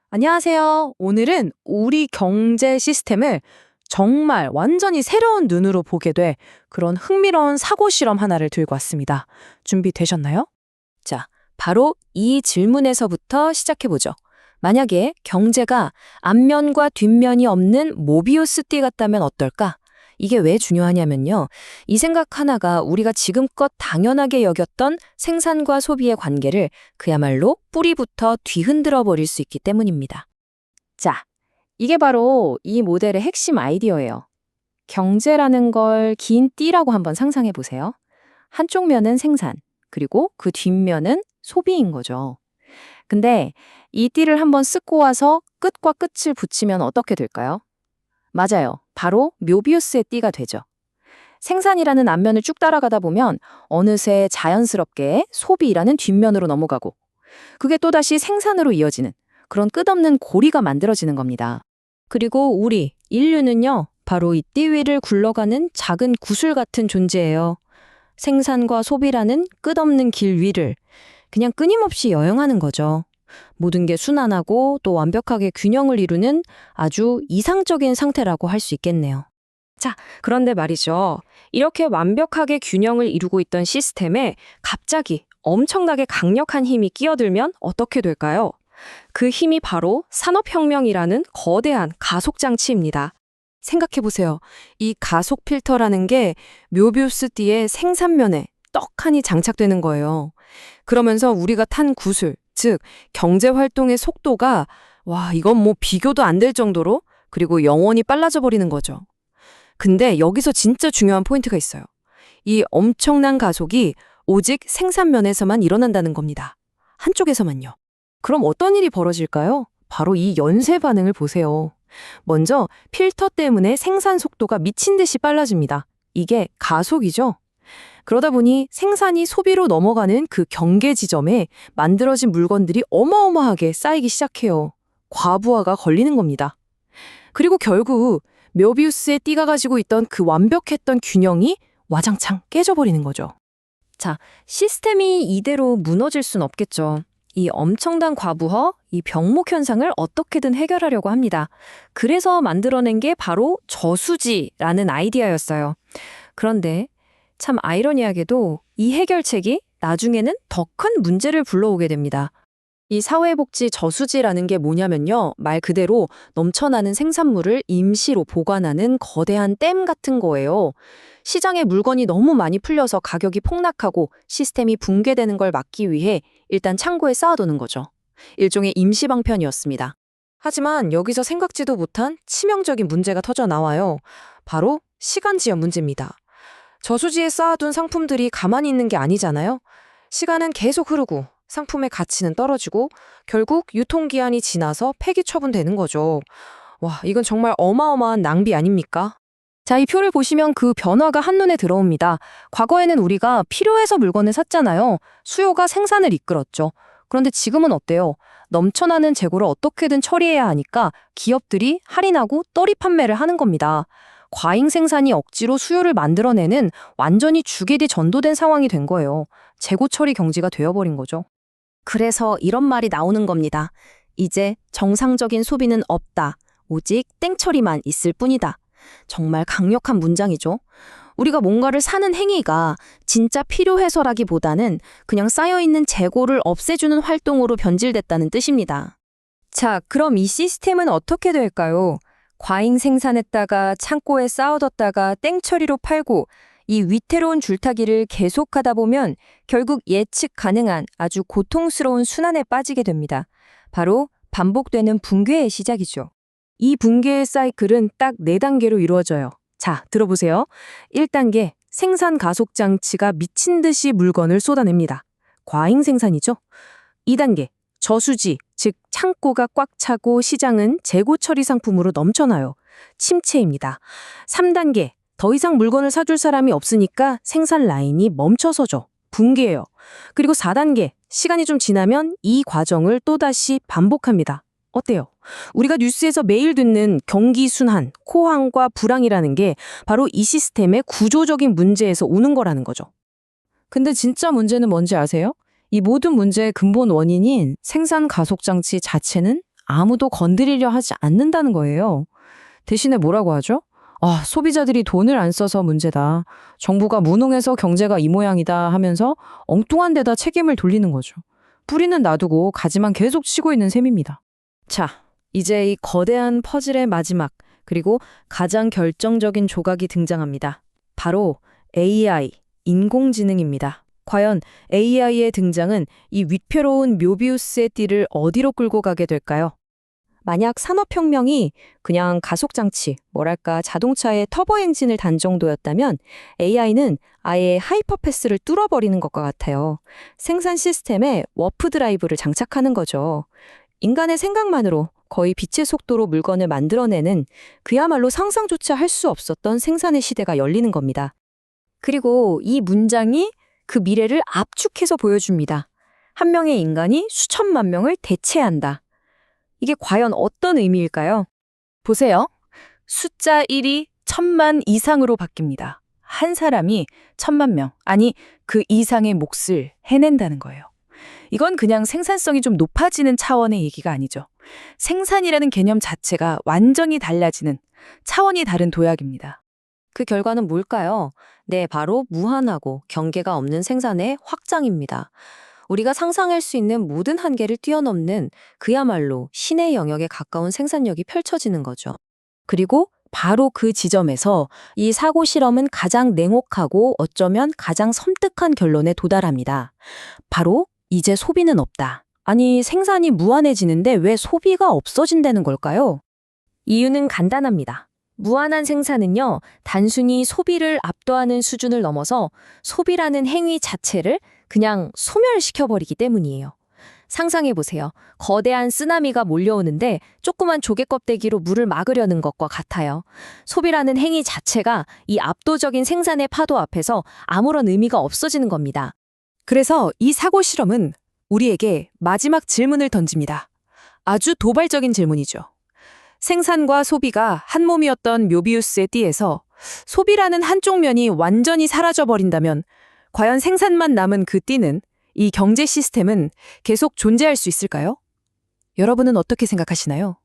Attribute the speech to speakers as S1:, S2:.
S1: 안녕하세요. 오늘은 우리 경제 시스템을 정말 완전히 새로운 눈으로 보게 돼 그런 흥미로운 사고 실험 하나를 들고 왔습니다. 준비되셨나요? 자, 바로 이 질문에서부터 시작해보죠. 만약에 경제가 앞면과 뒷면이 없는 모비우스 띠 같다면 어떨까? 이게 왜 중요하냐면요. 이 생각 하나가 우리가 지금껏 당연하게 여겼던 생산과 소비의 관계를 그야말로 뿌리부터 뒤흔들어 버릴 수 있기 때문입니다. 자, 이게 바로 이 모델의 핵심 아이디어예요. 경제라는 걸 긴 띠라고 한번 상상해 보세요. 한쪽 면은 생산, 그리고 그 뒷면은 소비인 거죠. 근데 이 띠를 한번 쓱고 와서 끝과 끝을 붙이면 어떻게 될까요? 맞아요. 바로 묘비우스의 띠가 되죠. 생산이라는 앞면을 쭉 따라가다 보면 어느새 자연스럽게 소비라는 뒷면으로 넘어가고 그게 또다시 생산으로 이어지는 그런 끝없는 고리가 만들어지는 겁니다. 그리고 우리 인류는요, 바로 이 띠 위를 굴러가는 작은 구슬 같은 존재예요. 생산과 소비라는 끝없는 길 위를 그냥 끊임없이 여행하는 거죠. 모든 게 순환하고 또 완벽하게 균형을 이루는 아주 이상적인 상태라고 할 수 있겠네요. 자, 그런데 말이죠. 이렇게 완벽하게 균형을 이루고 있던 시스템에 갑자기 엄청나게 강력한 힘이 끼어들면 어떻게 될까요? 그 힘이 바로 산업혁명이라는 거대한 가속장치입니다. 생각해보세요. 이 가속 필터라는 게 묘비우스 띠의 생산면에 떡하니 장착되는 거예요. 그러면서 우리가 탄 구슬, 즉 경제 활동의 속도가 이건 뭐 비교도 안 될 정도로 그리고 영원히 빨라져 버리는 거죠. 근데 여기서 진짜 중요한 포인트가 있어요. 이 엄청난 가속이 오직 생산면에서만 일어난다는 겁니다. 한쪽에서만요. 그럼 어떤 일이 벌어질까요? 바로 이 연쇄 반응을 보세요. 먼저 필터 때문에 생산 속도가 미친 듯이 빨라집니다. 이게 가속이죠. 그러다 보니 생산이 소비로 넘어가는 그 경계 지점에 만들어진 물건들이 어마어마하게 쌓이기 시작해요. 과부하가 걸리는 겁니다. 그리고 결국 묘비우스의 띠가 가지고 있던 그 완벽했던 균형이 와장창 깨져버리는 거죠. 자, 시스템이 이대로 무너질 순 없겠죠. 이 엄청난 과부하, 이 병목 현상을 어떻게든 해결하려고 합니다. 그래서 만들어낸 게 바로 저수지라는 아이디어였어요. 그런데 참 아이러니하게도 이 해결책이 나중에는 더 큰 문제를 불러오게 됩니다. 이 사회복지 저수지라는 게 뭐냐면요. 말 그대로 넘쳐나는 생산물을 임시로 보관하는 거대한 댐 같은 거예요. 시장에 물건이 너무 많이 풀려서 가격이 폭락하고 시스템이 붕괴되는 걸 막기 위해 일단 창고에 쌓아두는 거죠. 일종의 임시방편이었습니다. 하지만 여기서 생각지도 못한 치명적인 문제가 터져 나와요. 바로 시간 지연 문제입니다. 저수지에 쌓아둔 상품들이 가만히 있는 게 아니잖아요. 시간은 계속 흐르고 상품의 가치는 떨어지고 결국 유통기한이 지나서 폐기 처분되는 거죠. 이건 정말 어마어마한 낭비 아닙니까? 자, 이 표를 보시면 그 변화가 한눈에 들어옵니다. 과거에는 우리가 필요해서 물건을 샀잖아요. 수요가 생산을 이끌었죠. 그런데 지금은 어때요? 넘쳐나는 재고를 어떻게든 처리해야 하니까 기업들이 할인하고 떨이 판매를 하는 겁니다. 과잉 생산이 억지로 수요를 만들어내는 완전히 주계디 전도된 상황이 된 거예요. 재고 처리 경지가 되어버린 거죠. 그래서 이런 말이 나오는 겁니다. 이제 정상적인 소비는 없다. 오직 땡처리만 있을 뿐이다. 정말 강력한 문장이죠. 우리가 뭔가를 사는 행위가 진짜 필요해서라기보다는 그냥 쌓여있는 재고를 없애주는 활동으로 변질됐다는 뜻입니다. 자, 그럼 이 시스템은 어떻게 될까요? 과잉 생산했다가 창고에 쌓아뒀다가 땡처리로 팔고 이 위태로운 줄타기를 계속하다 보면 결국 예측 가능한 아주 고통스러운 순환에 빠지게 됩니다. 바로 반복되는 붕괴의 시작이죠. 이 붕괴의 사이클은 딱 4단계로 이루어져요. 자, 들어보세요. 1단계, 생산 가속 장치가 미친 듯이 물건을 쏟아냅니다. 과잉 생산이죠. 2단계, 저수지, 즉 창고가 꽉 차고 시장은 재고 처리 상품으로 넘쳐나요. 침체입니다. 3단계, 더 이상 물건을 사줄 사람이 없으니까 생산 라인이 멈춰서죠. 붕괴예요. 그리고 4단계, 시간이 좀 지나면 이 과정을 또다시 반복합니다. 어때요? 우리가 뉴스에서 매일 듣는 경기 순환, 호황과 불황이라는 게 바로 이 시스템의 구조적인 문제에서 오는 거라는 거죠. 근데 진짜 문제는 뭔지 아세요? 이 모든 문제의 근본 원인인 생산 가속 장치 자체는 아무도 건드리려 하지 않는다는 거예요. 대신에 뭐라고 하죠? 소비자들이 돈을 안 써서 문제다. 정부가 무능해서 경제가 이 모양이다 하면서 엉뚱한 데다 책임을 돌리는 거죠. 뿌리는 놔두고 가지만 계속 치고 있는 셈입니다. 자, 이제 이 거대한 퍼즐의 마지막, 그리고 가장 결정적인 조각이 등장합니다. 바로 AI, 인공지능입니다. 과연 AI의 등장은 이 위태로운 묘비우스의 띠를 어디로 끌고 가게 될까요? 만약 산업혁명이 그냥 가속장치, 뭐랄까 자동차의 터보 엔진을 단 정도였다면 AI는 아예 하이퍼패스를 뚫어버리는 것과 같아요. 생산 시스템에 워프 드라이브를 장착하는 거죠. 인간의 생각만으로 거의 빛의 속도로 물건을 만들어내는 그야말로 상상조차 할 수 없었던 생산의 시대가 열리는 겁니다. 그리고 이 문장이 그 미래를 압축해서 보여줍니다. 한 명의 인간이 수천만 명을 대체한다. 이게 과연 어떤 의미일까요? 보세요. 숫자 1이 1000만 이상으로 바뀝니다. 한 사람이 1000만 명, 아니 그 이상의 몫을 해낸다는 거예요. 이건 그냥 생산성이 좀 높아지는 차원의 얘기가 아니죠. 생산이라는 개념 자체가 완전히 달라지는 차원이 다른 도약입니다. 그 결과는 뭘까요? 네, 바로 무한하고 경계가 없는 생산의 확장입니다. 우리가 상상할 수 있는 모든 한계를 뛰어넘는 그야말로 신의 영역에 가까운 생산력이 펼쳐지는 거죠. 그리고 바로 그 지점에서 이 사고 실험은 가장 냉혹하고 어쩌면 가장 섬뜩한 결론에 도달합니다. 바로 이제 소비는 없다. 아니, 생산이 무한해지는데 왜 소비가 없어진다는 걸까요? 이유는 간단합니다. 무한한 생산은요, 단순히 소비를 압도하는 수준을 넘어서 소비라는 행위 자체를 그냥 소멸시켜버리기 때문이에요. 상상해보세요. 거대한 쓰나미가 몰려오는데 조그만 조개 껍데기로 물을 막으려는 것과 같아요. 소비라는 행위 자체가 이 압도적인 생산의 파도 앞에서 아무런 의미가 없어지는 겁니다. 그래서 이 사고 실험은 우리에게 마지막 질문을 던집니다. 아주 도발적인 질문이죠. 생산과 소비가 한 몸이었던 묘비우스의 띠에서 소비라는 한쪽 면이 완전히 사라져버린다면 과연 생산만 남은 그 띠는, 이 경제 시스템은 계속 존재할 수 있을까요? 여러분은 어떻게 생각하시나요?